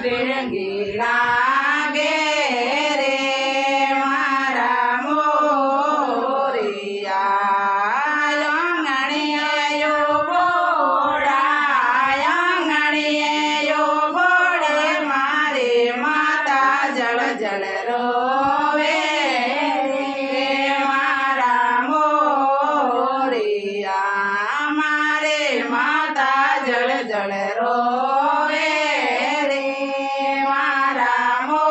ભીંગીડા ઘેરે મારા મોરિયા આંગણીએ બોડા આંગણીએ બોડે મારી માતા જળ જળ રોવે મારા મોરિયા મારે માતા જળ જળ રોવે રે મારા મોરિયા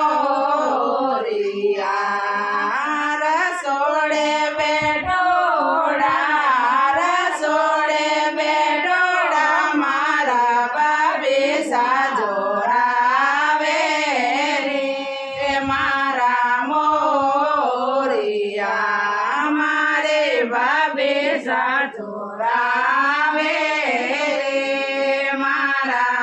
રસોડે બેઠોડા મારા બાબી સાજોરાવે રે મારા મોરિયા મારે બાબી સાજોરાવે રે મારા